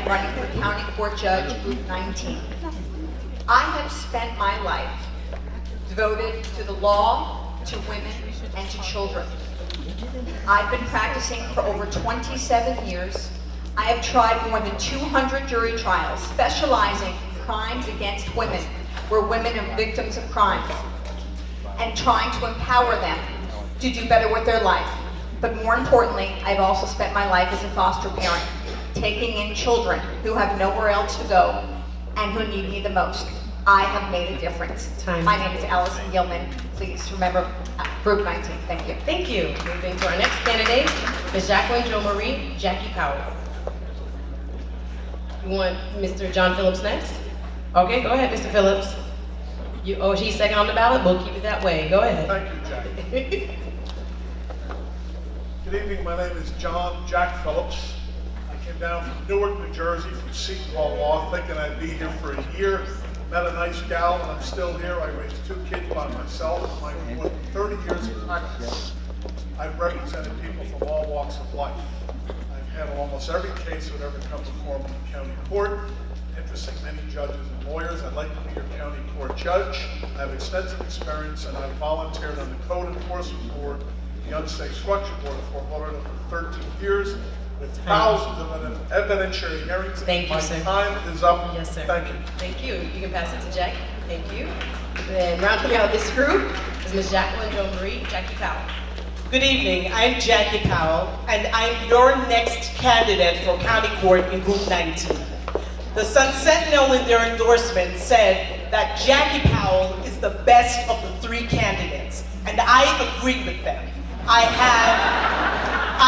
am running for County Court Judge, Group 19. I have spent my life devoted to the law, to women, and to children. I've been practicing for over 27 years. I have tried more than 200 jury trials, specializing in crimes against women, where women are victims of crimes, and trying to empower them to do better with their life. But more importantly, I've also spent my life as a foster parent, taking in children who have nowhere else to go and who need me the most. I have made a difference. My name is Allison Gilman. Please remember Group 19. Thank you. Thank you. Moving to our next candidate, Ms. Jacqueline Jo Marie Jackie Powell. You want Mr. John Phillips next? Okay, go ahead, Mr. Phillips. He's second on the ballot. We'll keep it that way. Go ahead. Thank you, Jackie. Good evening. My name is Jack Phillips. I came down from Newark, New Jersey, from Seton Hall Law, thinking I'd be here for a year. Met a nice gal, and I'm still here. I raised 2 kids by myself. My more than 30 years of practice, I've represented people from all walks of life. I've handled almost every case that ever come before me in the county court, interesting many judges and lawyers. I'd like to be your county court judge. I have extensive experience, and I've volunteered on the Code Enforcement Board, the Unsafe Structure Board of Fort Lauderdale for 13 years, with thousands of evidentiary hearings. Thank you, sir. My time is up. Yes, sir. Thank you. Thank you. You can pass it to Jackie. Thank you. Then rounding out this group is Ms. Jacqueline Jo Marie Jackie Powell. Good evening, I'm Jackie Powell, and I'm your next candidate for County Court in Group 19. The Sun Sentinel in their endorsement said that Jackie Powell is the best of the 3 candidates, and I agree with them. I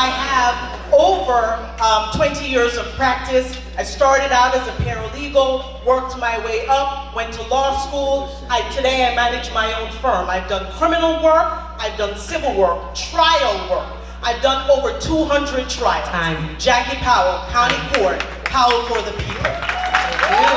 have over 20 years of practice. I started out as a paralegal, worked my way up, went to law school. Today I manage my own firm. I've done criminal work, I've done civil work, trial work. I've done over 200 trials. Time. Jackie Powell, County Court, Powell for the people. Thank you.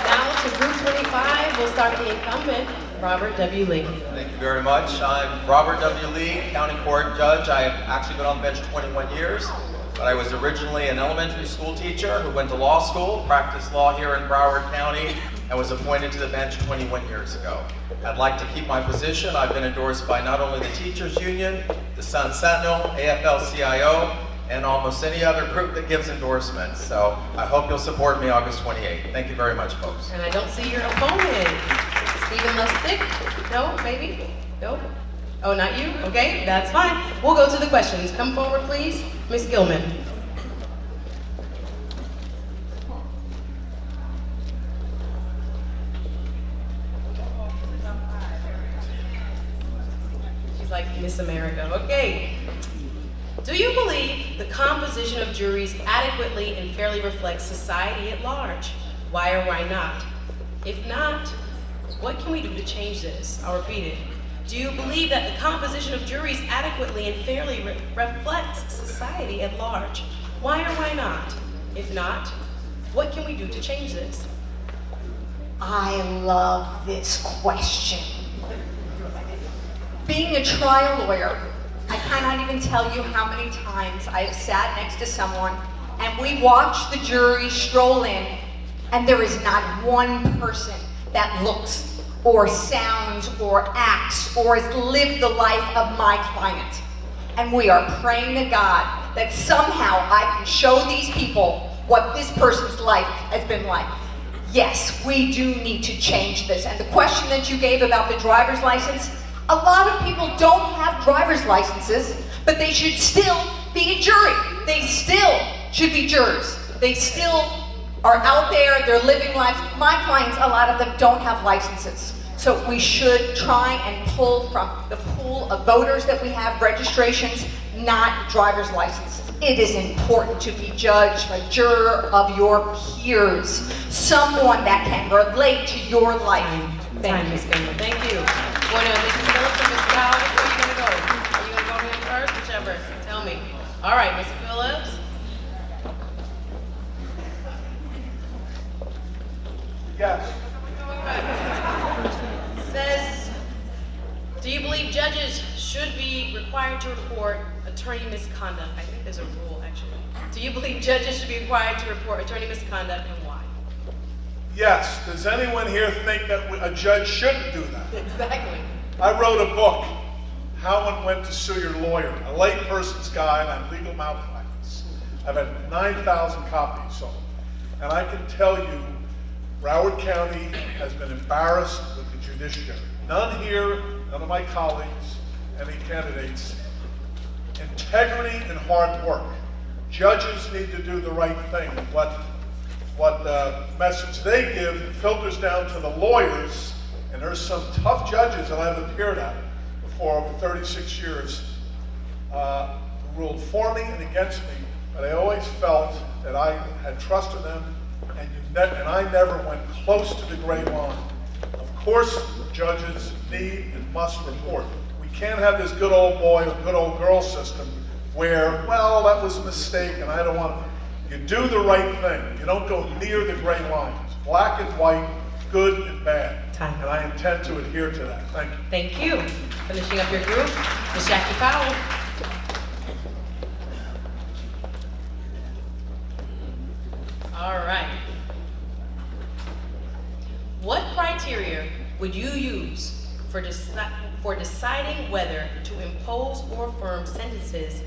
Now to Group 25, we'll start with the incumbent, Robert W. Lee. Thank you very much. I'm Robert W. Lee, County Court Judge. I have actually been on the bench 21 years, but I was originally an elementary school teacher who went to law school, practiced law here in Broward County, and was appointed to the bench 21 years ago. I'd like to keep my position. I've been endorsed by not only the Teachers Union, the Sun Sentinel, AFL-CIO, and almost any other group that gives endorsements. So I hope you'll support me August 28th. Thank you very much, folks. And I don't see your opponent. Stephen Lustig? No, maybe? No? Oh, not you? Okay, that's fine. We'll go to the questions. Come forward, please. Ms. Gilman. She's like Miss America. Okay. Do you believe the composition of juries adequately and fairly reflects society at large? Why or why not? If not, what can we do to change this? I'll repeat it. Do you believe that the composition of juries adequately and fairly reflects society at large? Why or why not? If not, what can we do to change this? I love this question. Being a trial lawyer, I cannot even tell you how many times I have sat next to someone and we watch the jury stroll in and there is not one person that looks or sounds or acts or has lived the life of my client. And we are praying to God that somehow I can show these people what this person's life has been like. Yes, we do need to change this. And the question that you gave about the driver's license, a lot of people don't have driver's licenses, but they should still be a jury. They still should be jurors. They still are out there, they're living life. My clients, a lot of them don't have licenses. So we should try and pull from the pool of voters that we have, registrations, not driver's license. It is important to be judged, a juror of your peers, someone that can relate to your life. Thank you, Ms. Gilman. Thank you. Going to Mrs. Phillips or Ms. Powell, where are you going to go? Are you going to go in first? Whichever. Tell me. All right, Mr. Phillips. Yes. Says, do you believe judges should be required to report attorney misconduct? I think there's a rule, actually. Do you believe judges should be required to report attorney misconduct, and why? Yes, does anyone here think that a judge shouldn't do that? Exactly. I wrote a book, How and When to Sue Your Lawyer, a layperson's guide on legal malpractice. I've had 9,000 copies sold. And I can tell you, Broward County has been embarrassed with the judiciary. None here, none of my colleagues, any candidates. Integrity and hard work. Judges need to do the right thing. What message they give filters down to the lawyers, and there's some tough judges that I've appeared at before over 36 years who ruled for me and against me, but I always felt that I had trusted them, and I never went close to the gray line. Of course, judges need and must report. We can't have this good old boy or good old girl system where, well, that was a mistake and I don't want to. You do the right thing. You don't go near the gray lines. Black and white, good and bad. Time. And I intend to adhere to that. Thank you. Thank you. Finishing up your group, Ms. Jackie Powell. All right. What criteria would you use for deciding whether to impose or affirm sentences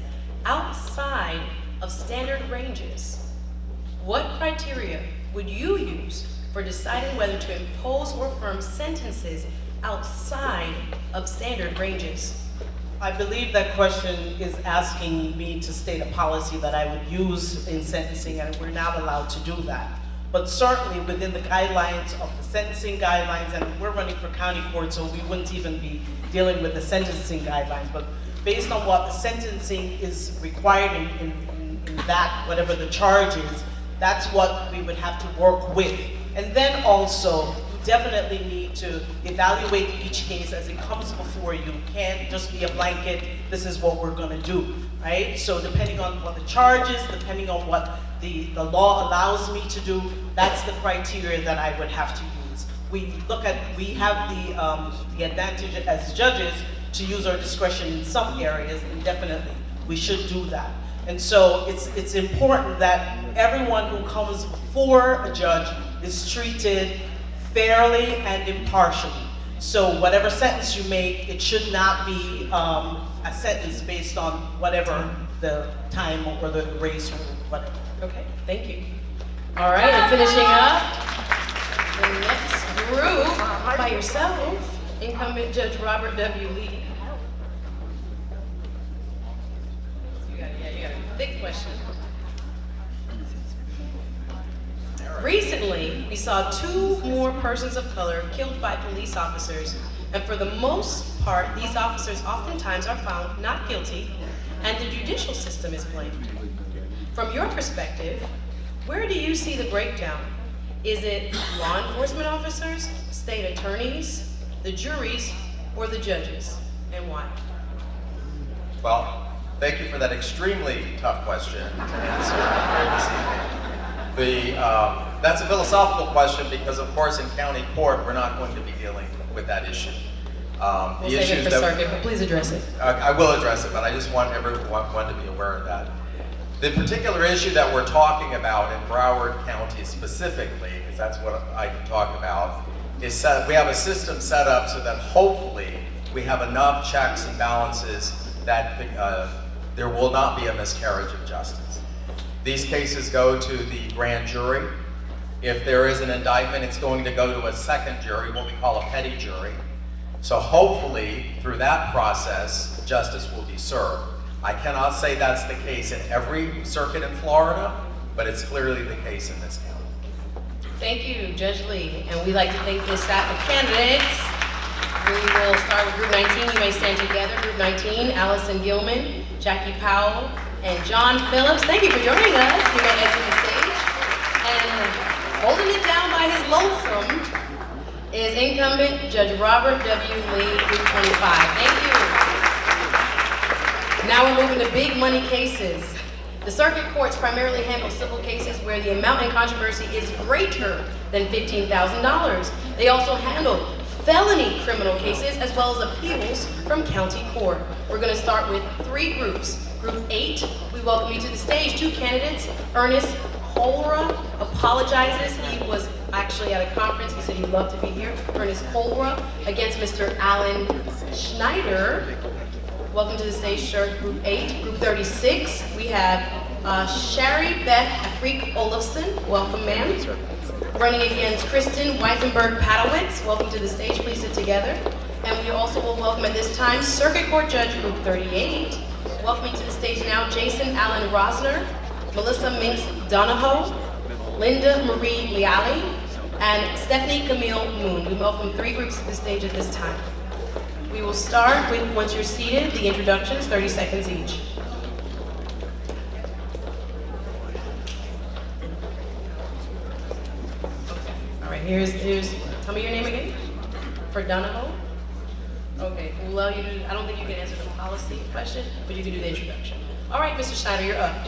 outside of standard ranges? What criteria would you use for deciding whether to impose or affirm sentences outside of standard ranges? I believe that question is asking me to state a policy that I would use in sentencing, and we're not allowed to do that. But certainly within the guidelines of the sentencing guidelines, and we're running for county court, so we wouldn't even be dealing with the sentencing guidelines, but based on what the sentencing is required in that, whatever the charge is, that's what we would have to work with. And then also, you definitely need to evaluate each case as it comes before you. Can't just be a blanket, this is what we're gonna do, right? So depending on what the charge is, depending on what the law allows me to do, that's the criteria that I would have to use. We have the advantage as judges to use our discretion in some areas, and definitely we should do that. And so it's important that everyone who comes before a judge is treated fairly and impartially. So whatever sentence you make, it should not be a sentence based on whatever the time or the race or whatever. Okay, thank you. All right, and finishing up the next group by yourself, incumbent Judge Robert W. Lee. You got a thick question. Recently, we saw 2 more persons of color killed by police officers, and for the most part, these officers oftentimes are found not guilty, and the judicial system is blamed. From your perspective, where do you see the breakdown? Is it law enforcement officers, state attorneys, the juries, or the judges, and why? Well, thank you for that extremely tough question to answer here this evening. That's a philosophical question because, of course, in county court, we're not going to be dealing with that issue. We'll save it for circuit, but please address it. I will address it, but I just want everyone to be aware of that. The particular issue that we're talking about in Broward County specifically, because that's what I can talk about, is we have a system set up so that hopefully we have enough checks and balances that there will not be a miscarriage of justice. These cases go to the grand jury. If there is an indictment, it's going to go to a second jury, what we call a petty jury. So hopefully, through that process, justice will be served. I cannot say that's the case in every circuit in Florida, but it's clearly the case in this county. Thank you, Judge Lee, and we'd like to thank this staff of candidates. We will start with Group 19. You may stand together. Group 19, Allison Gilman, Jackie Powell, and John Phillips. Thank you for joining us. You may exit the stage. And holding it down by his lonesome is incumbent Judge Robert W. Lee, Group 25. Thank you. Now we're moving to big money cases. The circuit courts primarily handle civil cases where the amount in controversy is greater than $15,000. They also handle felony criminal cases as well as appeals from county court. We're going to start with 3 groups. Group 8, we welcome you to the stage. Two candidates, Ernest Colra apologizes. He was actually at a conference. He said he'd love to be here. Ernest Colra against Mr. Alan Schneider. Welcome to the stage, sir. Group 8. Group 36, we have Shari Beth Afrik Olofsson. Welcome, ma'am. Running against Kristen Weisenberg Padowitz. Welcome to the stage. Please sit together. And we also will welcome at this time Circuit Court Judge Group 38. Welcoming to the stage now Jason Allen Rosner, Melissa Minx Donahoe, Linda Marie Leali, and Stephanie Camille Moon. We welcome 3 groups to the stage at this time. We will start with, once you're seated, the introductions, 30 seconds each. All right, here's, tell me your name again, for Donahoe. Okay, we'll allow you to, I don't think you can answer the policy question, but you can do the introduction. All right, Mr. Schneider, you're up.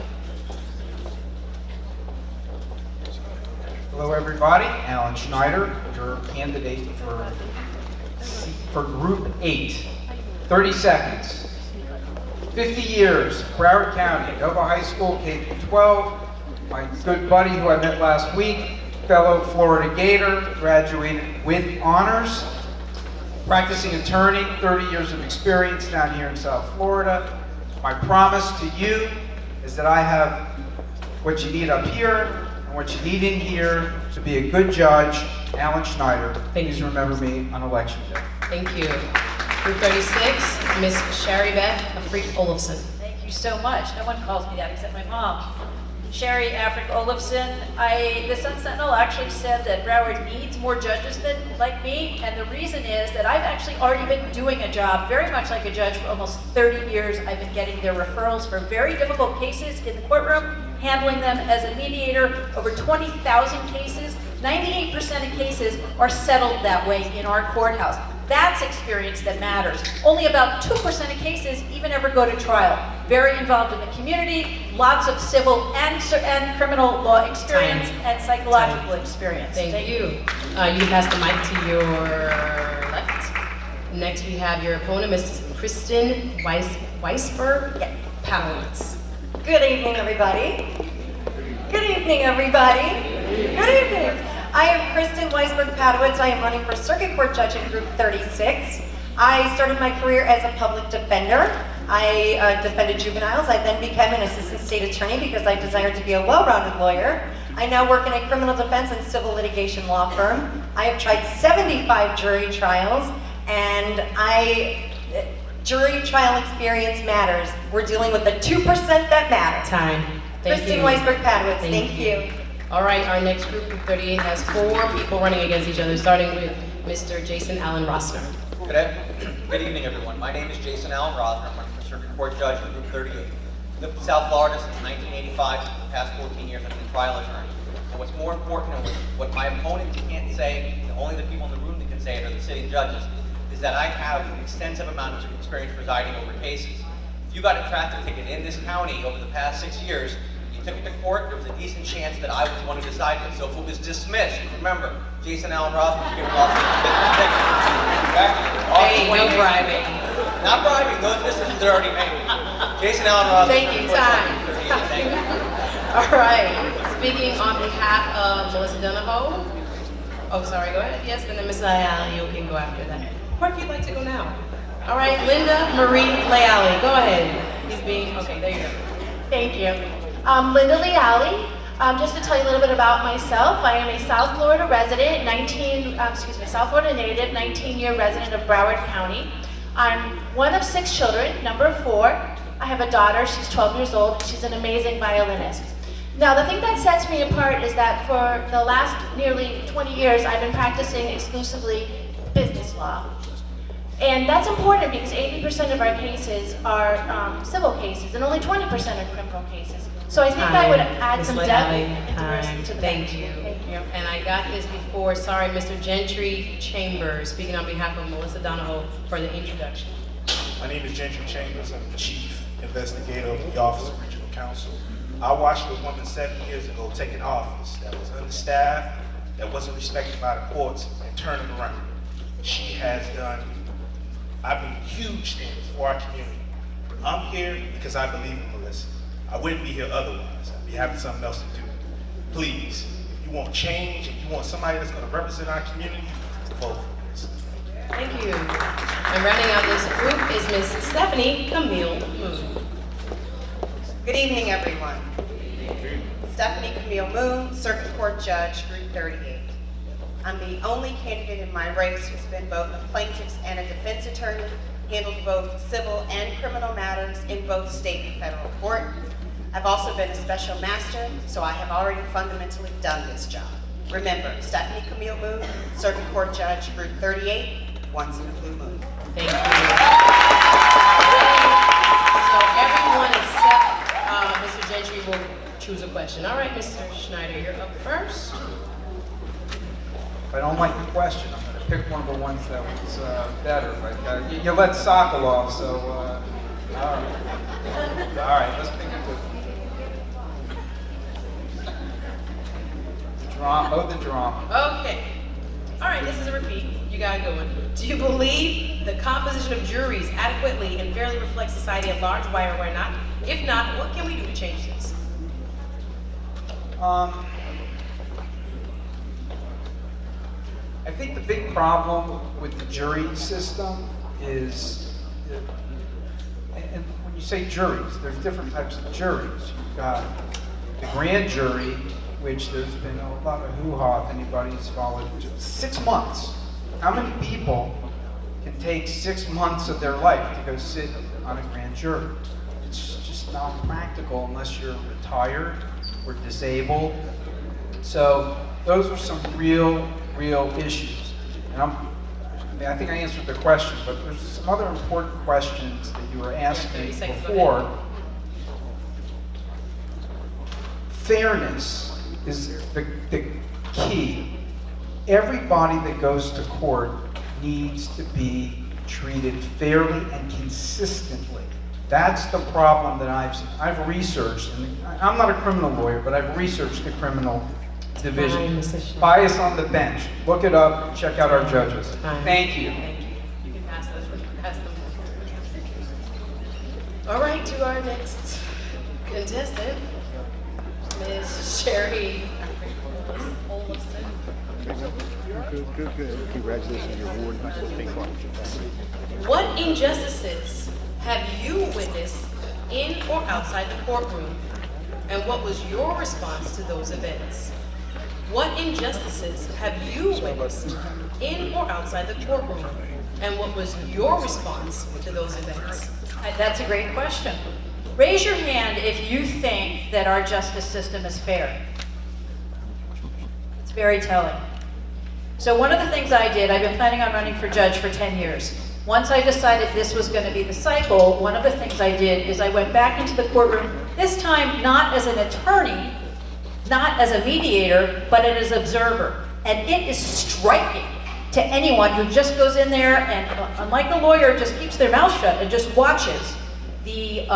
Hello, everybody. Alan Schneider, your candidate for Group 8. 30 seconds. 50 years, Broward County, Nova High School, K-12. My good buddy who I met last week, fellow Florida Gator, graduated with honors. Practicing attorney, 30 years of experience down here in South Florida. My promise to you is that I have what you need up here and what you need in here to be a good judge. Alan Schneider, please remember me on election day. Thank you. Group 36, Miss Shari Beth Afrik Olofsson. Thank you so much. No one calls me that except my mom. Sherry Afric Olofsson. The Sun Sentinel actually said that Broward needs more judges than like me, and the reason is that I've actually already been doing a job very much like a judge for almost 30 years. I've been getting their referrals for very difficult cases in the courtroom, handling them as a mediator, over 20,000 cases. 98% of cases are settled that way in our courthouse. That's experience that matters. Only about 2% of cases even ever go to trial. Very involved in the community, lots of civil and criminal law experience and psychological experience. Thank you. You can pass the mic to your left. Next we have your opponent, Mrs. Kristen Weisberg Powitz. Good evening, everybody. Good evening, everybody. Good evening. I am Kristen Weisberg Padowitz. I am running for Circuit Court Judge in Group 36. I started my career as a public defender. I defended juveniles. I then became an assistant state attorney because I desired to be a well-rounded lawyer. I now work in a criminal defense and civil litigation law firm. I have tried 75 jury trials, and jury trial experience matters. We're dealing with the 2% that matter. Time. Thank Kristen you. Weisberg Padowitz, Thank thank you. All right, our next group, Group 38, has 4 people running against each other, starting with Mr. Jason Allen Rosner. Good evening, everyone. My name is Jason Allen Rosner. I'm running for Circuit Court Judge for Group 38. Lived in South Florida since 1985. For the past 14 years, I've been a trial attorney. And what's more important, and what my opponent can't say, and only the people in the room that can say it are the sitting judges, is that I have an extensive amount of experience presiding over cases. If you got a traffic ticket in this county over the past 6 years, took it to court, there was a decent chance that I was the one who decided it. So if it was dismissed, remember, Jason Allen Ross was given off the ticket. Hey, no bribing. Not bribing, those decisions are already made. Jason Allen Ross. Thank you, time. Thank you. All right, speaking on behalf of Melissa Donahoe. Oh, sorry, go ahead. Yes, and then Ms. Leali, you can go after that. Or if you'd like to go now. All right, Linda Marie Leali, go ahead. Okay, there you go. Thank you. Linda Leali. Just to tell you a little bit about myself, I am a South Florida resident, South Florida native, 19-year resident of Broward County. I'm one of 6 children, number 4. I have a daughter, she's 12 years old, she's an amazing violinist. Now, the thing that sets me apart is that for the last nearly 20 years, I've been practicing exclusively business law. And that's important because 80% of our cases are civil cases and only 20% are criminal cases. So I think I would add some depth and diversity to that. Thank you. Thank you. And I got this before, sorry, Mr. Gentry Chambers, speaking on behalf of Melissa Donahoe for the introduction. My name is Gentry Chambers. I'm the chief investigator of the Office of Regional Counsel. I watched a woman 7 years ago take an office that was understaffed, that wasn't respected by the courts, and turn it around. She has done, I mean, huge things for our community. I'm here because I believe in Melissa. I wouldn't be here otherwise. I'd be having something else to do. Please, if you want change, if you want somebody that's going to represent our community, vote for Melissa. Thank you. And rounding out this group is Miss Stephanie Camille Moon. Good evening, everyone. Stephanie Camille Moon, Circuit Court Judge, Group 38. I'm the only candidate in my race who's been both a plaintiff's and a defense attorney, handled both civil and criminal matters in both state and federal court. I've also been a special master, so I have already fundamentally done this job. Remember, Stephanie Camille Moon, Circuit Court Judge, Group 38, once in a blue moon. Thank you. So everyone except Mr. Gentry will choose a question. All right, Mr. Schneider, you're up first. If I don't like the question, I'm going to pick one of the ones that was better. But you let Sokolov, so all right, let's pick a good one. Drama, oh, the drama. Okay. All right, this is a repeat. You got a good one. Do you believe the composition of juries adequately and fairly reflects society at large? Why or why not? If not, what can we do to change this? I think the big problem with the jury system is, and when you say juries, there's different types of juries. You've got the grand jury, which there's been a lot of hoo-ha if anybody's followed. 6 months. How many people can take 6 months of their life to go sit on a grand jury? It's just not practical unless you're retired or disabled. So those are some real issues. And I think I answered the question, but there's some other important questions that you were asking before. Fairness is the key. Everybody that goes to court needs to be treated fairly and consistently. That's the problem that I've researched, and I'm not a criminal lawyer, but I've researched the criminal division. Bias on the bench. Look it up, check out our judges. Thank you. Thank you. You can pass them. All right, to our next contestant, Ms. Sherry Olafson. Good. Congratulations on your award. Thanks a lot. What injustices have you witnessed in or outside the courtroom? And what was your response to those events? What injustices have you witnessed in or outside the courtroom? And what was your response to those events? That's a great question. Raise your hand if you think that our justice system is fair. It's very telling. So one of the things I did, I've been planning on running for judge for 10 years. Once I decided this was going to be the cycle, one of the things I did is I went back into the courtroom, this time not as an attorney, not as a mediator, but as an observer. And it is striking to anyone who just goes in there and, unlike a lawyer, just keeps their mouth shut and just watches the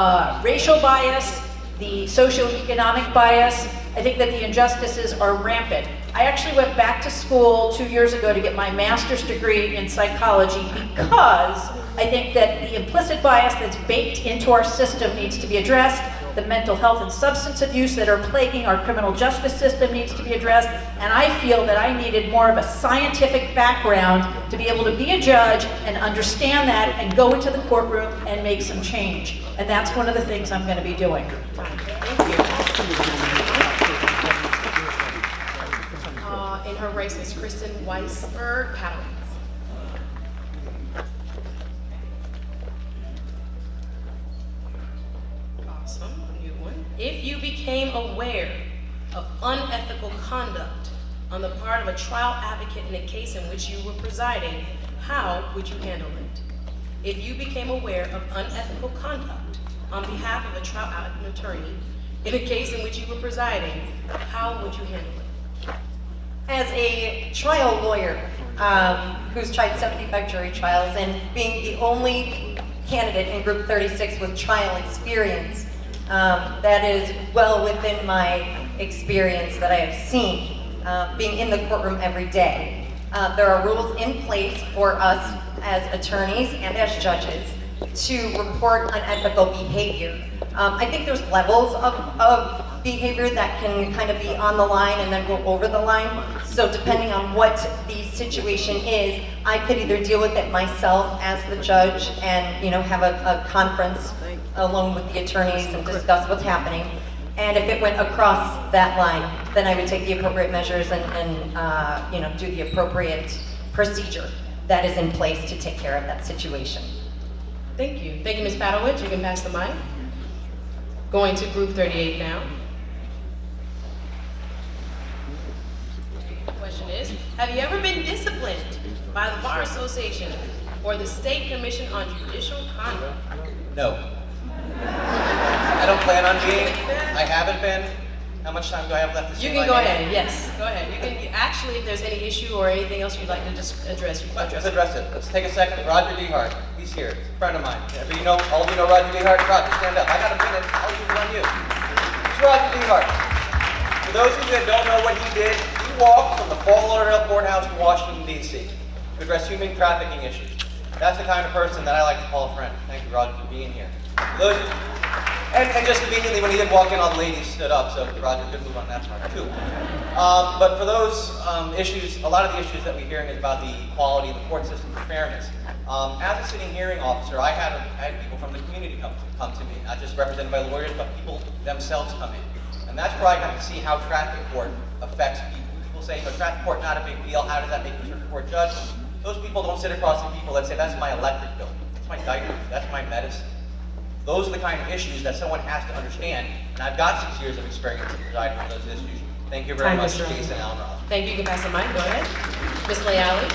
racial bias, the socioeconomic bias. I think that the injustices are rampant. I actually went back to school 2 years ago to get my master's degree in psychology because I think that the implicit bias that's baked into our system needs to be addressed. The mental health and substance abuse that are plaguing our criminal justice system needs to be addressed. And I feel that I needed more of a scientific background to be able to be a judge and understand that and go into the courtroom and make some change. And that's one of the things I'm going to be doing. Thank you. In her race is Kristen Weisberg Paddle. Awesome, a new one. If you became aware of unethical conduct on the part of a trial advocate in a case in which you were presiding, how would you handle it? If you became aware of unethical conduct on behalf of a trial attorney in a case in which you were presiding, how would you handle it? As a trial lawyer who's tried 75 jury trials and being the only candidate in Group 36 with trial experience, that is well within my experience that I have seen being in the courtroom every day. There are rules in place for us as attorneys and as judges to report unethical behavior. I think there's levels of behavior that can kind of be on the line and then go over the line. So depending on what the situation is, I could either deal with it myself as the judge and, you know, have a conference along with the attorneys and discuss what's happening. And if it went across that line, then I would take the appropriate measures and you know, do the appropriate procedure that is in place to take care of that situation. Thank you. Thank you, Ms. Padowitz. You can pass the mic. Going to Group 38 now. The question is, have you ever been disciplined by the Bar Association or the State Commission on Judicial Conduct? No. I don't plan on being. I haven't been. How much time do I have left to say You can my go name? ahead. Yes, go ahead. Actually, if there's any issue or anything else you'd like to just address, you can Let's address it. address it. Let's take a second. Roger DeHart. He's here. He's a friend of mine. You know, all of you know Roger DeHart. Roger, stand up. I got a minute. I'll use it on you. It's Roger DeHart. For those of you that don't know what he did, he walked from the Fort Lauderdale Courthouse in Washington, D.C. to address human trafficking issues. That's the kind of person that I like to call a friend. Thank you, Roger, for being here. For those of you, and just conveniently, when he did walk in, all the ladies stood up, so Roger, good move on that part, too. But for those issues, a lot of the issues that we're hearing is about the quality of the court system and fairness. As a sitting hearing officer, I had people from the community come to me, not just represented by lawyers, but people themselves come in. And that's where I got to see how traffic court affects people. People say, but traffic court not a big deal, how does that make a circuit court judge? Those people don't sit across the people that say, that's my electric bill, that's my diapers, that's my medicine. Those are the kind of issues that someone has to understand, and I've got 6 years of experience in presiding over those issues. Thank you very Time, much, Mr. Jason Allen. Thank you. You can pass the mic. Go ahead. Ms. Leali.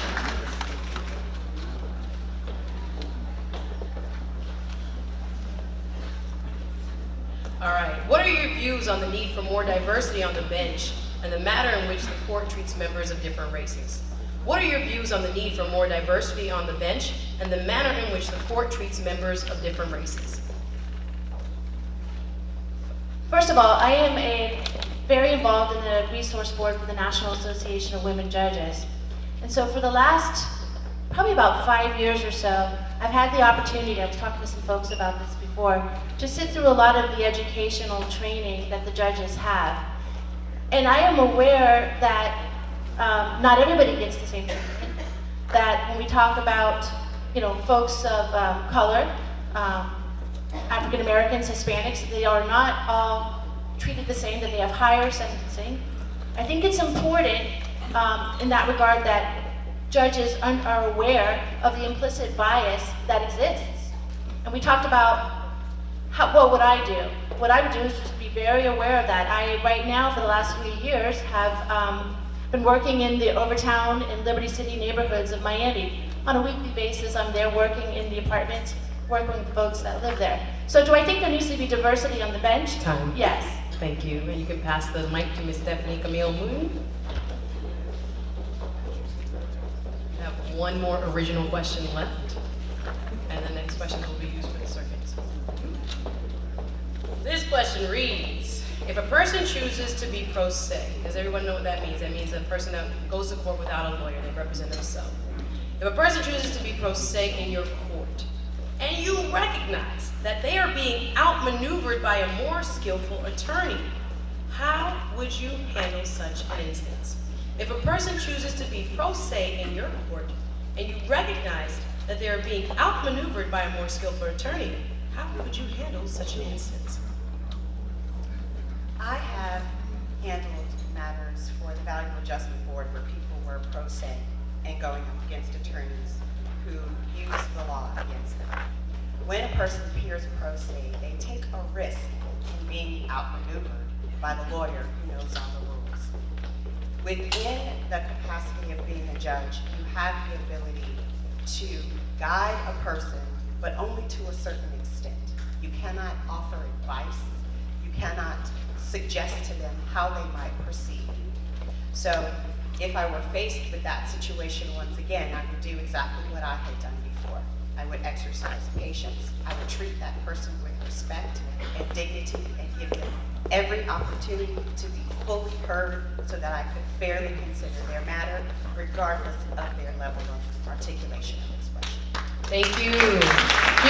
All right. What are your views on the need for more diversity on the bench and the manner in which the court treats members of different races? What are your views on the need for more diversity on the bench and the manner in which the court treats members of different races? First of all, I am very involved in the resource board for the National Association of Women Judges. And so for the last, probably about 5 years or so, I've had the opportunity, I was talking to some folks about this before, to sit through a lot of the educational training that the judges have. And I am aware that not everybody gets the same treatment. That when we talk about, you know, folks of color, African Americans, Hispanics, they are not all treated the same, that they have higher sentencing. I think it's important in that regard that judges are aware of the implicit bias that exists. And we talked about what would I do? What I would do is just be very aware of that. I, right now, for the last 3 years, have been working in the Overtown and Liberty City neighborhoods of Miami. On a weekly basis, I'm there working in the apartments, working with folks that live there. So do I think there needs to be diversity on the bench? Time. Yes. Thank you. And you can pass the mic to Ms. Stephanie Camille Moon. We have one more original question left, and the next questions will be used for the circuits. This question reads, if a person chooses to be pro se, does everyone know what that means? That means a person that goes to court without a lawyer, they represent themselves. If a person chooses to be pro se in your court, and you recognize that they are being outmaneuvered by a more skillful attorney, how would you handle such an instance? If a person chooses to be pro se in your court, and you recognize that they are being outmaneuvered by a more skillful attorney, how would you handle such an instance? I have handled matters for the Valuable Adjustment Board where people were pro se and going up against attorneys who use the law against them. When a person appears pro se, they take a risk in being outmaneuvered by the lawyer who knows all the rules. Within the capacity of being a judge, you have the ability to guide a person, but only to a certain extent. You cannot offer advice. You cannot suggest to them how they might proceed. So if I were faced with that situation once again, I would do exactly what I had done before. I would exercise patience. I would treat that person with respect and dignity and give them every opportunity to be fully heard so that I could fairly consider their matter, regardless of their level of articulation and expression. Thank you. You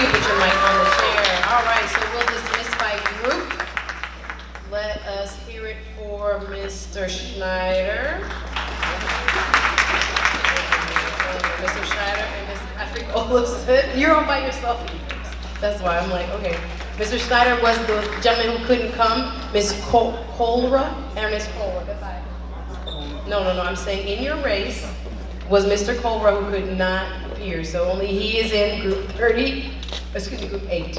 can put your mic on the chair. All right, so we'll dismiss by group. Let us hear it for Mr. Schneider. Mr. Schneider and Ms. Patrick Olofsson. You're on by yourself. That's why I'm like, okay. Mr. Schneider was the gentleman who couldn't come. Ms. Kolra and Ms. Kolra. Goodbye. No, I'm saying in your race was Mr. Kolra who could not appear. So only he is in group 30, group 8.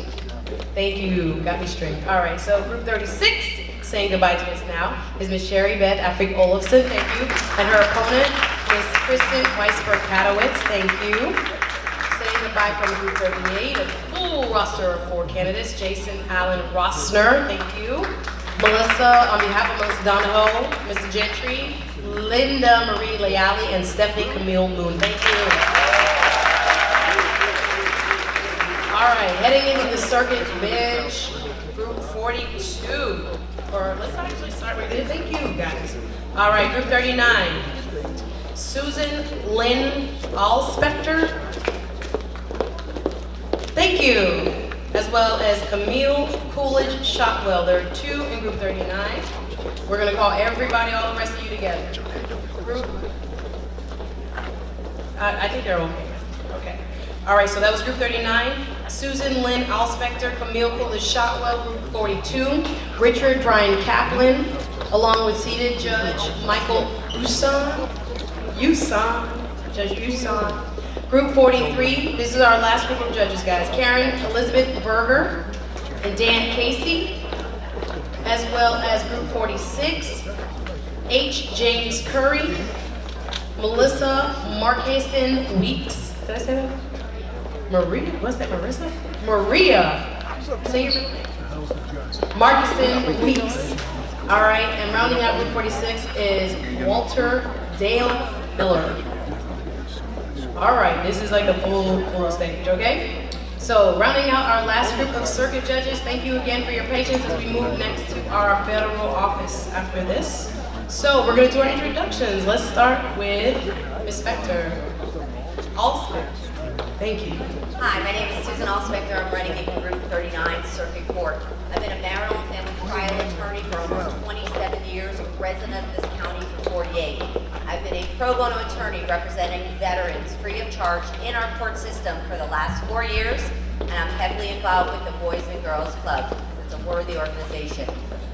Thank you, got me straight. All right, so group 36, saying goodbye to us now, is Ms. Sherry Beth Afric Olofsson, thank you. And her opponent, Ms. Kristen Weisberg Padowitz, thank you. Saying goodbye from group 38, a full roster of 4 candidates, Jason Allen Rossner, thank you. Melissa, on behalf of Melissa Donahoe, Mr. Gentry, Linda Marie Leali, and Stephanie Camille Moon, thank you. All right, heading into the circuit bench, group 42. Or let's actually start with this. Thank you, guys. All right, group 39. Susan Lynn Allspector. Thank you. As well as Camille Coolidge Shotwell. There are 2 in group 39. We're going to call everybody, all the rest of you together. Group. I think they're okay. Okay. All right, so that was group 39. Susan Lynn Allspector, Camille Coolidge Shotwell, group 42. Richard Brian Kaplan, along with seated Judge Michael Usan. Judge Usan. Group 43, this is our last group of judges, guys. Karen Elizabeth Berger and Dan Casey, as well as group 46, H. James Curry, Melissa Marqueson Weeks. Did I say that? Maria, what's that, Marissa? Maria. Say your Marqueson Weeks. All right, and rounding out group 46 is Walter Dale Miller. All right, this is like a full stage, okay? So rounding out our last group of circuit judges, thank you again for your patience as we move next to our federal office after this. So we're gonna do our introductions. Let's start with Ms. Spector. Allspector, thank you. Hi, my name is Susan Allspector. I'm running in Group 39 Circuit Court. I've been a marital and family trial attorney for almost 27 years, a resident of this county for 48. I've been a pro bono attorney representing veterans free of charge in our court system for the last 4 years, and I'm heavily involved with the Boys and Girls Club. It's a worthy organization.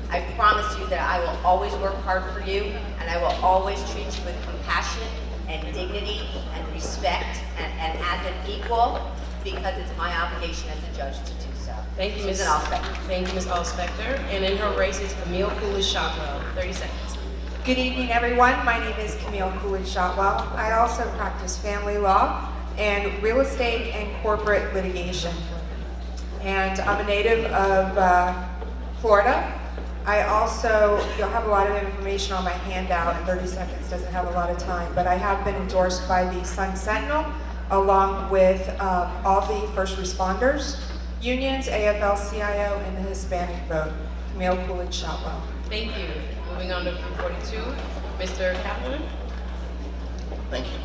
I promise you that I will always work hard for you, and I will always treat you with compassion and dignity and respect and as an equal, because it's my obligation as a judge to do so. Thank you, Ms. Susan Allspector. Thank you, Ms. Allspector. And in her race is Camille Coolidge Shotwell. 30 seconds. Good evening, everyone. My name is Camille Coolidge Shotwell. I also practice family law and real estate and corporate litigation. And I'm a native of Florida. I also, you'll have a lot of information on my handout, and 30 seconds doesn't have a lot of time, but I have been endorsed by the Sun Sentinel, along with all the first responders, unions, AFL-CIO, and the Hispanic vote. Camille Coolidge Shotwell. Thank you. Moving on to group 42, Mr. Kaplan. Thank you.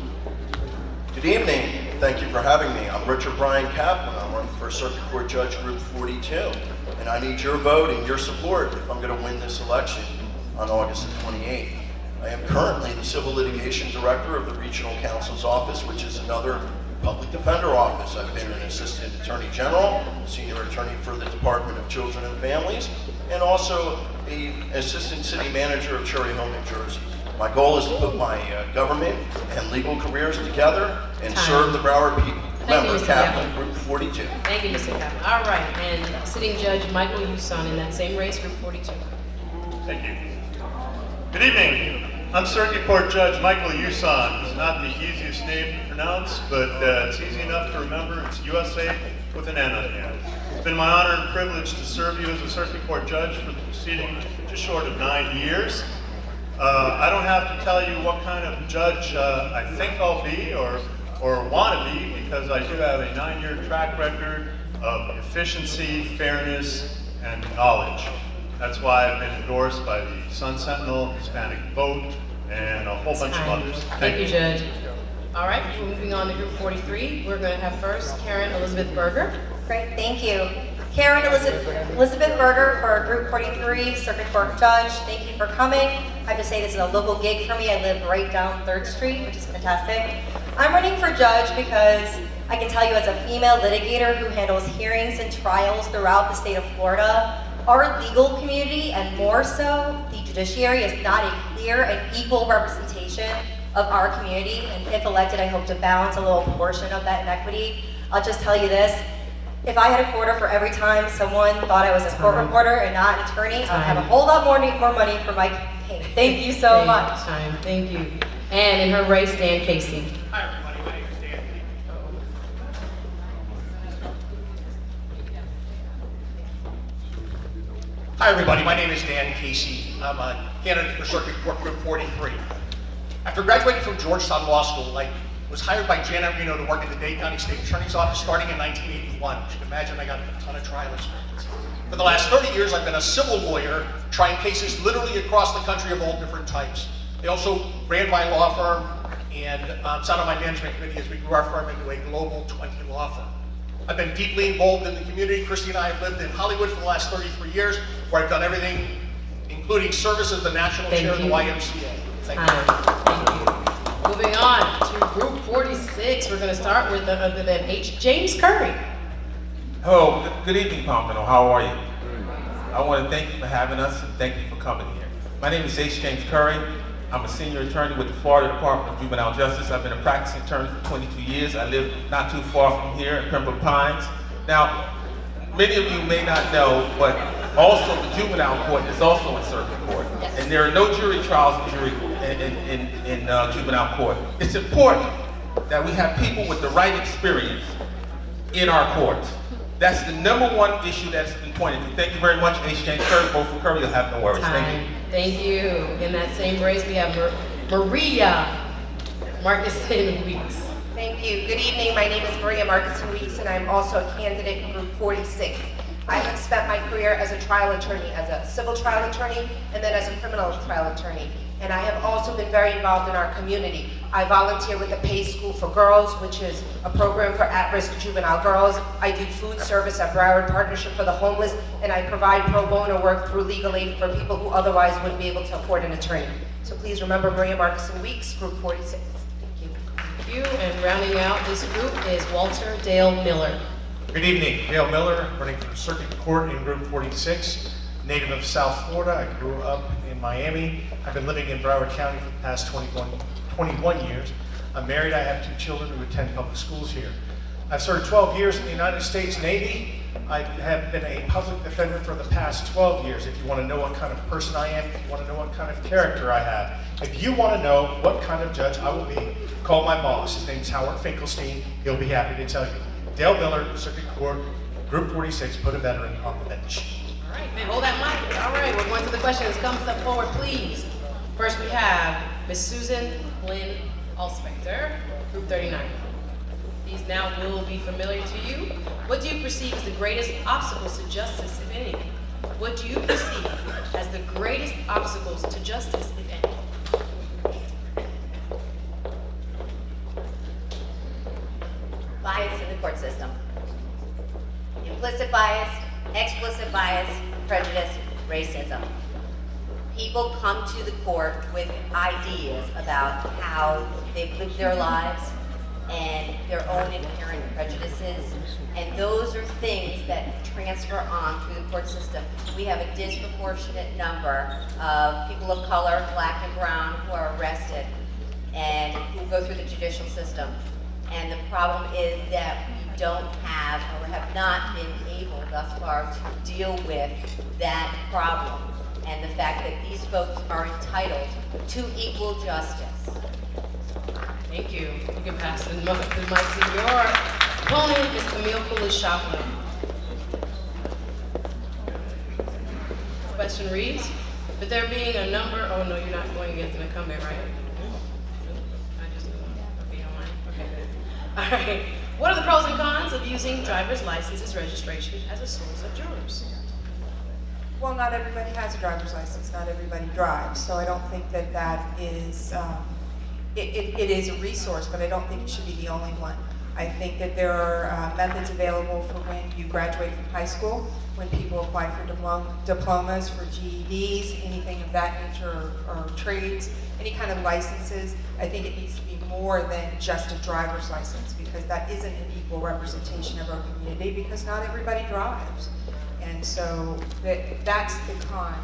Good evening. Thank you for having me. I'm Richard Brian Kaplan. I'm running for Circuit Court Judge Group 42. And I need your vote and your support if I'm going to win this election on August the 28th. I am currently the Civil Litigation Director of the Regional Counsel's Office, which is another public defender office. I've been an Assistant Attorney General, Senior Attorney for the Department of Children and Families, and also the Assistant City Manager of Cherry Hill, New Jersey. My goal is to put my government and legal careers together and serve the Broward people. Member Kaplan, Group 42. Thank you, Mr. Kaplan. All right, and sitting Judge Michael Usan in that same race, Group 42. Thank you. Good evening. I'm Circuit Court Judge Michael Usan. It's not the easiest name to pronounce, but it's easy enough to remember. It's USA with an N on the end. It's been my honor and privilege to serve you as a Circuit Court Judge for the preceding just short of 9 years. I don't have to tell you what kind of judge I think I'll be or want to be, because I do have a 9-year track record of efficiency, fairness, and knowledge. That's why I've been endorsed by the Sun Sentinel, Hispanic Vote, and a whole bunch of others. Thank you, Judge. All right, moving on to group 43. We're going to have first Karen Elizabeth Berger. Great, thank you. Karen Elizabeth Berger for Group 43, Circuit Court Judge. Thank you for coming. I have to say this is a local gig for me. I live right down 3rd Street, which is fantastic. I'm running for judge because I can tell you as a female litigator who handles hearings and trials throughout the state of Florida, our legal community, and more so, the judiciary, is not a clear and equal representation of our community. And if elected, I hope to balance a little portion of that inequity. I'll just tell you this. If I had a quarter for every time someone thought I was a court reporter and not an attorney, I'd have a whole lot more money for my campaign. Thank you so much. Thank you. And in her race, Dan Casey. Hi everybody, my name is Dan. Hi everybody, my name is Dan Casey. I'm a candidate for Circuit Court Group 43. After graduating from Georgetown Law School, I was hired by Janet Reno to work in the Dade County State Attorney's Office starting in 1981. You should imagine I got a ton of trial experience. For the last 30 years, I've been a civil lawyer trying cases literally across the country of all different types. I also ran my law firm and sat on my management committee as we grew our firm into a global 20 law firm. I've been deeply involved in the community. Christy and I have lived in Hollywood for the last 33 years, where I've done everything, including service as the national chair of the YMCA. Thank you. Moving on to group 46, we're going to start with none other than H. James Curry. Hello, good evening, Pompano. How are you? I want to thank you for having us and thank you for coming here. My name is H. James Curry. I'm a senior attorney with the Florida Department of Juvenile Justice. I've been a practicing attorney for 22 years. I live not too far from here in Pembroke Pines. Now, many of you may not know, but also the juvenile court is also in circuit court. Yes. And there are no jury trials in juvenile court. It's important that we have people with the right experience in our courts. That's the #1 issue that's been pointed to. Thank you very much, H. James Curry. Vote for Curry, you'll have no worries. Thank you. Thank you. In that same race, we have Maria Marcuson Weeks. Thank you. Good evening. My name is Maria Marcuson Weeks, and I'm also a candidate in Group 46. I have spent my career as a trial attorney, as a civil trial attorney, and then as a criminal trial attorney. And I have also been very involved in our community. I volunteer with the Pay School for Girls, which is a program for at-risk juvenile girls. I do food service at Broward Partnership for the Homeless, and I provide pro bono work through legal aid for people who otherwise wouldn't be able to afford an attorney. So please remember Maria Marcuson Weeks, Group 46. Thank you. Thank you. And rounding out this group is Walter Dale Miller. Good evening, Dale Miller, running for Circuit Court in Group 46, native of South Florida. I grew up in Miami. I've been living in Broward County for the past 21 years. I'm married. I have 2 children who attend public schools here. I've served 12 years in the United States Navy. I have been a public defender for the past 12 years. If you want to know what kind of person I am, if you want to know what kind of character I have, if you want to know what kind of judge I will be, call my boss. His name's Howard Finkelstein. He'll be happy to tell you. Dale Miller, Circuit Court, Group 46, put a veteran on the bench. All right, man, hold that mic. All right, we're going to the questions. Come step forward, please. First, we have Ms. Susan Lynn Alspector, Group 39. These now will be familiar to you. What do you perceive as the greatest obstacles to justice, if any? What do you perceive as the greatest obstacles to justice, if any? Bias in the court system. Implicit bias, explicit bias, prejudice, racism. People come to the court with ideas about how they've lived their lives and their own inherent prejudices, and those are things that transfer on through the court system. We have a disproportionate number of people of color, black and brown, who are arrested and who go through the judicial system. And the problem is that we don't have, or have not been able thus far to deal with that problem and the fact that these folks are entitled to equal justice. Thank you. You can pass the mic to your opponent, Ms. Camille Coolidge-Shotwell. Question reads, but there being a number, oh no, you're not going against an incumbent, right? All right. What are the pros and cons of using driver's licenses registration as a source of jurors? Well, not everybody has a driver's license. Not everybody drives. So I don't think that that is it is a resource, but I don't think it should be the only one. I think that there are methods available for when you graduate from high school, when people apply for diplomas, for GEDs, anything of that nature, or trades, any kind of licenses. I think it needs to be more than just a driver's license, because that isn't an equal representation of our community, because not everybody drives. And so that's the con.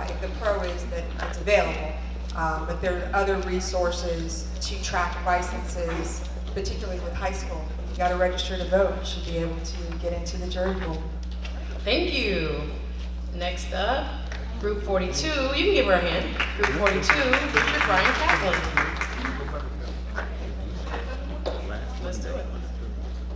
If the pro is that it's available, but there are other resources to track licenses, particularly with high school. You got to register to vote. You should be able to get into the jury pool. Thank you. Next up, Group 42. You can give her a hand. Group 42, Richard Brian Kaplan. Let's do it.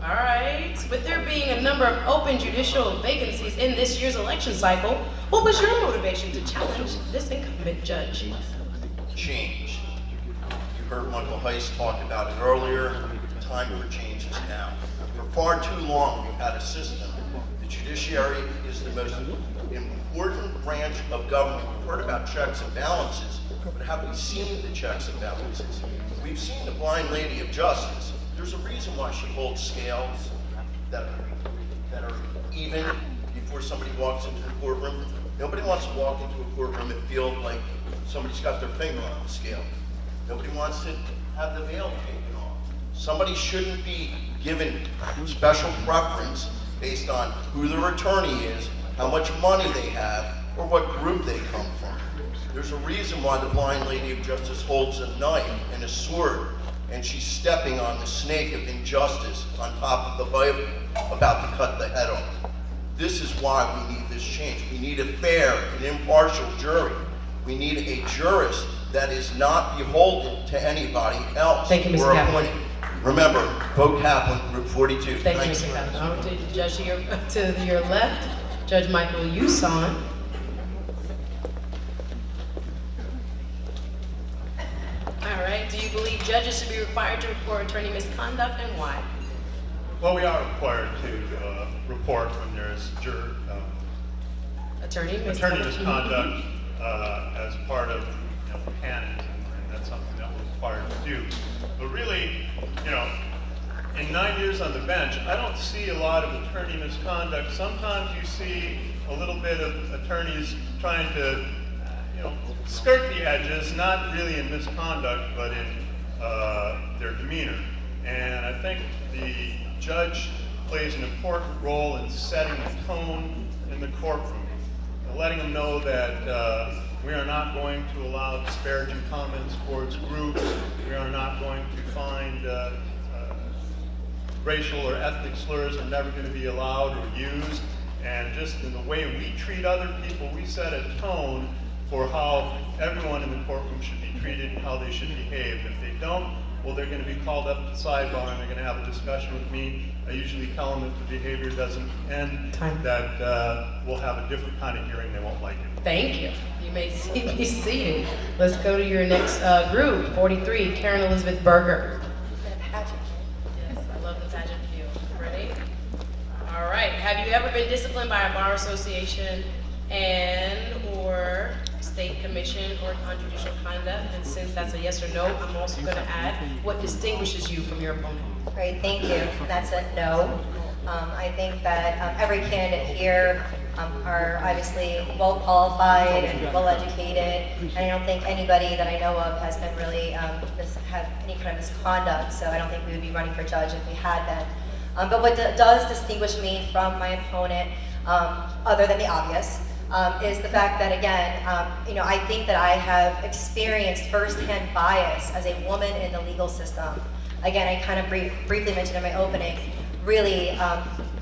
All right. With there being a number of open judicial vacancies in this year's election cycle, what was your motivation to challenge this incumbent judge? Change. You heard Michael Heiss talk about it earlier. Time for change is now. For far too long, we've had a system. The judiciary is the most important branch of government. We've heard about checks and balances, but have we seen the checks and balances? We've seen the blind lady of justice. There's a reason why she holds scales that are even before somebody walks into the courtroom. Nobody wants to walk into a courtroom and feel like somebody's got their finger on the scale. Nobody wants to have the veil taken off. Somebody shouldn't be given special preference based on who their attorney is, how much money they have, or what group they come from. There's a reason why the blind lady of justice holds a knife and a sword, and she's stepping on the snake of injustice on top of the Bible about to cut the head off. This is why we need this change. We need a fair and impartial jury. We need a jurist that is not beholden to anybody else. Thank you, Mr. We're Kaplan. appointing. Remember, vote Kaplan, Group 42. Thank you, Mr. Kaplan. I'll to Judge to your left, Judge Michael Uson. All right. Do you believe judges should be required to report attorney misconduct, and why? Well, we are required to report when there's Attorney misconduct as part of canon, and that's something that we're required to do. But really, in 9 years on the bench, I don't see a lot of attorney misconduct. Sometimes you see a little bit of attorneys trying to, skirt the edges, not really in misconduct, but in their demeanor. And I think the judge plays an important role in setting the tone in the courtroom, letting them know that we are not going to allow disparaging comments towards groups. We are not going to find racial or ethnic slurs are never going to be allowed or used. And just in the way we treat other people, we set a tone for how everyone in the courtroom should be treated and how they should behave. If they don't, well, they're going to be called up to the sidebar and they're going to have a discussion with me. I usually tell them if the behavior doesn't end, that we'll have a different kind of hearing. They won't like it. Thank you. You may be seated. Let's go to your next group, 43, Karen Elizabeth Berger. Yes, I love the pageant view. Ready? All right. Have you ever been disciplined by a bar association or state commission or on judicial conduct? And since that's a yes or no, I'm also going to add what distinguishes you from your opponent. Great, thank you. That's a no. I think that every candidate here are obviously well qualified and well educated, and I don't think anybody that I know of has been really had any kind of misconduct. So I don't think we would be running for judge if we had been. But what does distinguish me from my opponent, other than the obvious, is the fact that, again, I think that I have experienced firsthand bias as a woman in the legal system. Again, I kind of briefly mentioned in my opening, really,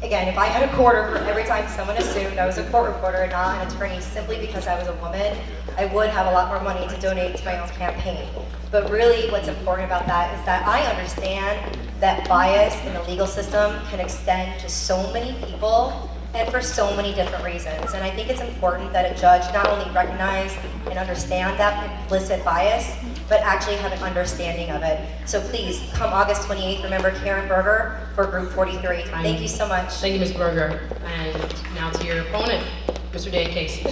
again, if I had a quarter for every time someone assumed I was a court reporter and not an attorney simply because I was a woman, I would have a lot more money to donate to my own campaign. But really what's important about that is that I understand that bias in the legal system can extend to so many people and for so many different reasons. And I think it's important that a judge not only recognize and understand that implicit bias, but actually have an understanding of it. So please, come August 28th, remember Karen Berger for Group 43. Thank you so much. Thank you, Ms. Berger. And now to your opponent, Mr. Dan Casey.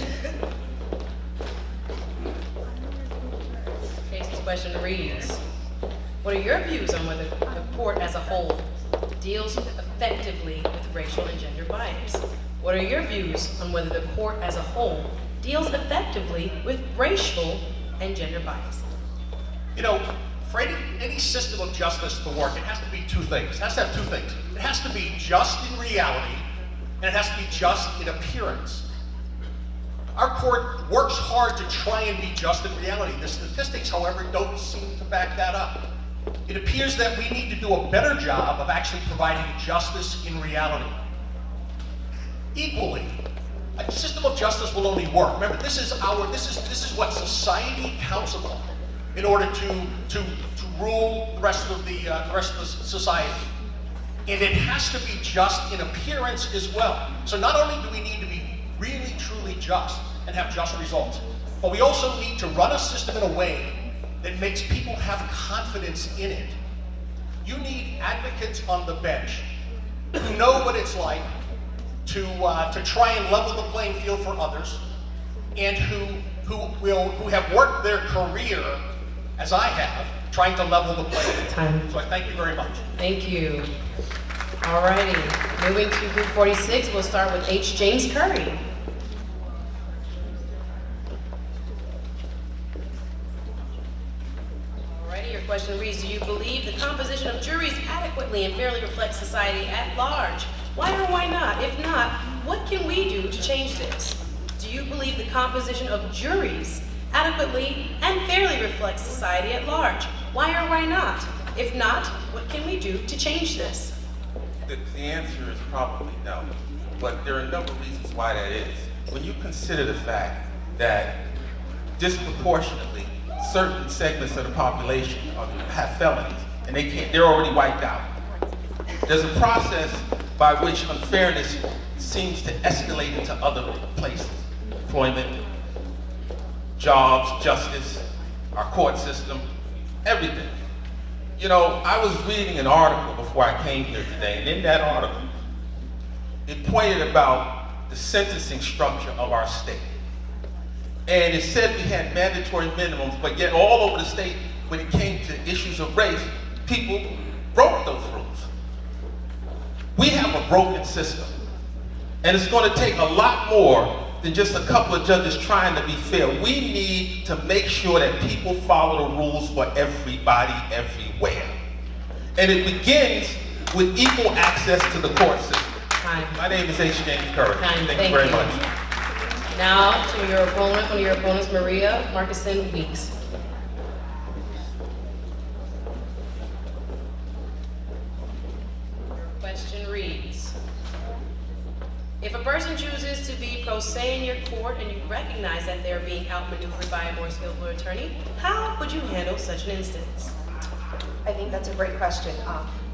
Casey's question reads, What are your views on whether the court as a whole deals effectively with racial and gender bias? What are your views on whether the court as a whole deals effectively with racial and gender bias? You know, for any system of justice to work, it has to be two things. It has to have two things. It has to be just in reality, and it has to be just in appearance. Our court works hard to try and be just in reality. The statistics, however, don't seem to back that up. It appears that we need to do a better job of actually providing justice in reality. Equally, a system of justice will only work. Remember, this is what society counts upon in order to rule the rest of the society. And it has to be just in appearance as well. So not only do we need to be really truly just and have just results, but we also need to run a system in a way that makes people have confidence in it. You need advocates on the bench who know what it's like to try and level the playing field for others, and who have worked their career, as I have, trying to level the playing field. So I thank you very much. Thank you. All righty, moving to group 46, we'll start with H. James Curry. Alrighty, your question reads, do you believe the composition of juries adequately and fairly reflects society at large? Why or why not? If not, what can we do to change this? Do you believe the composition of juries adequately and fairly reflects society at large? Why or why not? If not, what can we do to change this? The answer is probably no, but there are a number of reasons why that is. When you consider the fact that disproportionately certain segments of the population have felonies and they're already wiped out. There's a process by which unfairness seems to escalate into other places. Employment, jobs, justice, our court system, everything. You know, I was reading an article before I came here today, and in that article, it pointed about the sentencing structure of our state. And it said we had mandatory minimums, but yet all over the state, when it came to issues of race, people broke those rules. We have a broken system, and it's going to take a lot more than just a couple of judges trying to be fair. We need to make sure that people follow the rules for everybody, everywhere. And it begins with equal access to the court system. My name is H. James Curry. Thank you very much. Now to your opponent, one of your opponents, Maria Markison Weeks. Your question reads, if a person chooses to be pro se in your court and you recognize that they're being outmaneuvered by a more skillful attorney, how would you handle such an instance? I think that's a great question.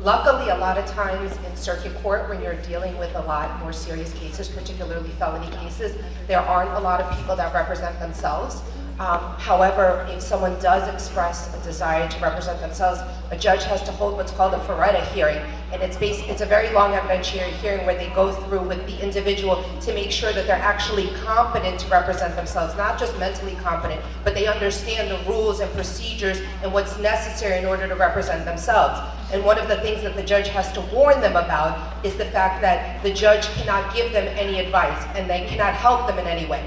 Luckily, a lot of times in circuit court, when you're dealing with a lot more serious cases, particularly felony cases, there aren't a lot of people that represent themselves. However, if someone does express a desire to represent themselves, a judge has to hold what's called a Feretta hearing, and it's a very long evidentiary hearing where they go through with the individual to make sure that they're actually competent to represent themselves, not just mentally competent, but they understand the rules and procedures and what's necessary in order to represent themselves. And one of the things that the judge has to warn them about is the fact that the judge cannot give them any advice and they cannot help them in any way.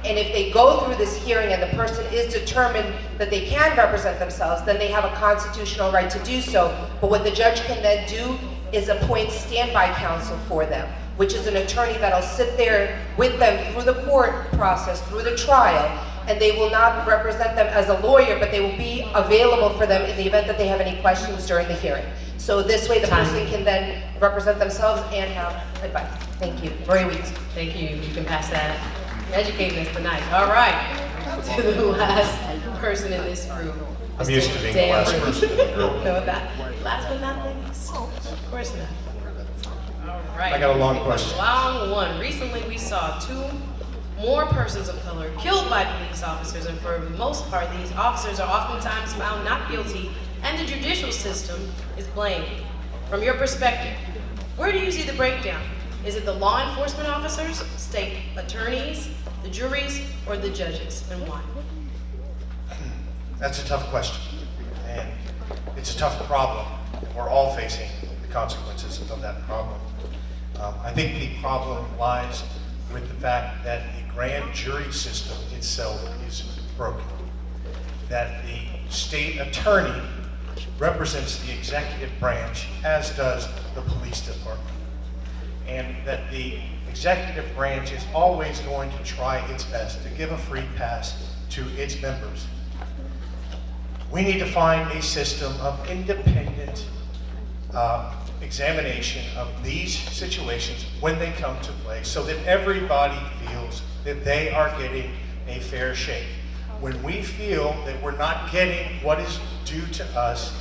And if they go through this hearing and the person is determined that they can represent themselves, then they have a constitutional right to do so. But what the judge can then do is appoint standby counsel for them, which is an attorney that'll sit there with them through the court process, through the trial, and they will not represent them as a lawyer, but they will be available for them in the event that they have any questions during the hearing. So this way the person can then represent themselves and have advice. Thank you. Maria Weeks. Thank you. You can pass that. You're educating us tonight. All right. To the last person in this group. I'm used to being the last person in the group. No, that. Last but not least. Of course not. All right. I got a long question. Long one. Recently we saw 2 more persons of color killed by police officers, and for the most part, these officers are oftentimes found not guilty, and the judicial system is blamed. From your perspective, where do you see the breakdown? Is it the law enforcement officers, state attorneys, the juries, or the judges, and why? That's a tough question. And It's a tough problem, and we're all facing the consequences of that problem. I think the problem lies with the fact that the grand jury system itself is broken. That the state attorney represents the executive branch, as does the police department. And that the executive branch is always going to try its best to give a free pass to its members. We need to find a system of independent examination of these situations when they come to play so that everybody feels that they are getting a fair shake. When we feel that we're not getting what is due to us,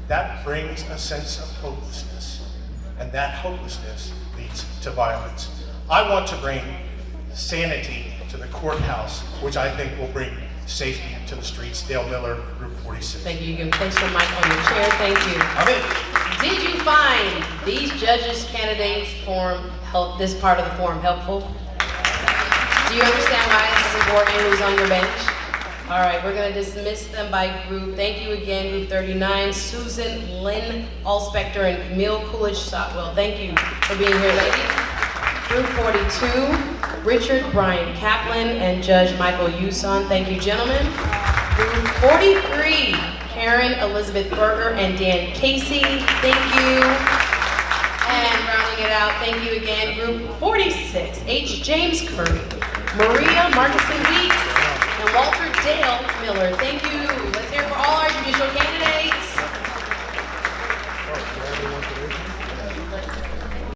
that brings a sense of hopelessness, and that hopelessness leads to violence. I want to bring sanity to the courthouse, which I think will bring safety to the streets. Dale Miller, Group 46. Thank you. You can place your mic on your chair. Thank you. Did you find these judges' candidates this part of the forum helpful? Do you understand why this is important, who's on your bench? All right, we're going to dismiss them by group. Thank you again, Group 39, Susan Lynn Allspector and Camille Coolidge-Shotwell. Thank you for being here, ladies. Group 42, Richard Brian Kaplan and Judge Michael Uson. Thank you, gentlemen. Group 43, Karen Elizabeth Berger and Dan Casey. Thank you. And rounding it out, thank you again, Group 46, H. James Curry, Maria Markison Weeks,